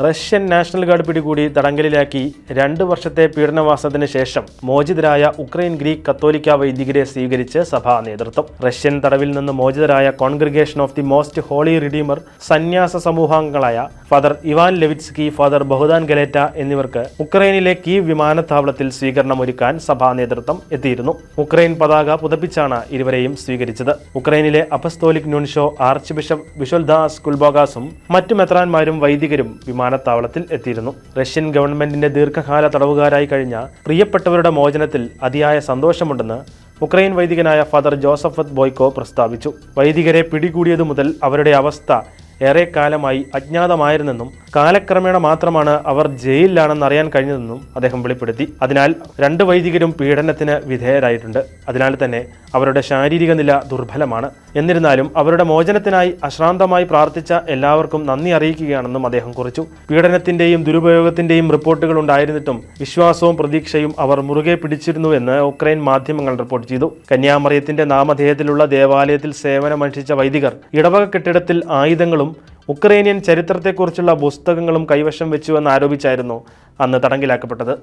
Russian national guard പിടികൂടി തടങ്കലിലാക്കി 2 വർഷത്തെ പീഡനവാസത്തിന് ശേഷം മോചിതരായ ഉക്രൈൻ ഗ്രീക്ക് കത്തോലിക്ക വൈദികരെ സ്വീകരിച്ച് സഭാ നേതൃത്വം. റഷ്യൻ തടവിൽ നിന്ന് മോചിതരായ Congregation of the Most Holy Redeemer സന്യാസ സമൂഹാംഗങ്ങളായ Father Ivan Levitsky, Father Bohdan Galeta എന്നിവർക്ക് ഉക്രൈനിലെ കീവ് വിമാനത്താവളത്തിൽ സ്വീകരണമൊരുക്കാൻ സഭാ നേതൃത്വം എത്തിയിരുന്നു. ഉക്രൈൻ പതാക പുതപ്പിച്ചാണ് ഇരുവരെയും സ്വീകരിച്ചത്. ഉക്രൈനിലെ അപ്പസ്തോലിക് ന്യൂൻഷോ ആർച്ച് ബിഷപ്പ് വിശുൽദാസ് കുൽബോഗാസും മറ്റു മെത്രാന്മാരും വൈദികരും വിമാനത്താവളത്തിൽ എത്തിയിരുന്നു. റഷ്യൻ ഗവൺമെന്റിന്റെ ദീർഘകാല തടവുകാരായി കഴിഞ്ഞ പ്രിയപ്പെട്ടവരുടെ മോചനത്തിൽ അതിയായ സന്തോഷമുണ്ടെന്ന് ഉക്രൈൻ വൈദികനായ ഫാദർ ജോസഫത്ത് ബോയ്ക്കോ പ്രസ്താവിച്ചു. വൈദികരെ പിടികൂടിയതു മുതൽ അവരുടെ അവസ്ഥ ഏറെക്കാലമായി അജ്ഞാതമായിരുന്നെന്നും കാലക്രമേണ മാത്രമാണ് അവർ ജയിലിലാണെന്ന് അറിയാൻ കഴിഞ്ഞതെന്നും അദ്ദേഹം വെളിപ്പെടുത്തി. അതിനാൽ 2 വൈദികരും പീഡനത്തിന് വിധേയരായിട്ടുണ്ട്. അതിനാൽ തന്നെ അവരുടെ ശാരീരിക നില ദുർബലമാണ്. എന്നിരുന്നാലും അവരുടെ മോചനത്തിനായി അശ്രാന്തമായി പ്രാർത്ഥിച്ച എല്ലാവർക്കും നന്ദി അറിയിക്കുകയാണെന്നും അദ്ദേഹം കുറിച്ചു. പീഡനത്തിന്റെയും ദുരുപയോഗത്തിന്റെയും റിപ്പോർട്ടുകൾ ഉണ്ടായിരുന്നിട്ടും വിശ്വാസവും പ്രതീക്ഷയും അവർ മുറുകെ പിടിച്ചിരുന്നുവെന്ന് ഉക്രൈൻ മാധ്യമങ്ങൾ റിപ്പോർട്ട് ചെയ്തു. കന്യാമറിയത്തിന്റെ നാമധേയത്തിലുള്ള ദേവാലയത്തിൽ സേവനമനുഷ്ഠിച്ച വൈദികർ ഇടവക കെട്ടിടത്തിൽ ആയുധങ്ങളും ഉക്രൈനിയൻ ചരിത്രത്തെക്കുറിച്ചുള്ള പുസ്തകങ്ങളും കൈവശം വെച്ചുവെന്ന് ആരോപിച്ചായിരുന്നു അന്ന് തടങ്കിലാക്കപ്പെട്ടത്.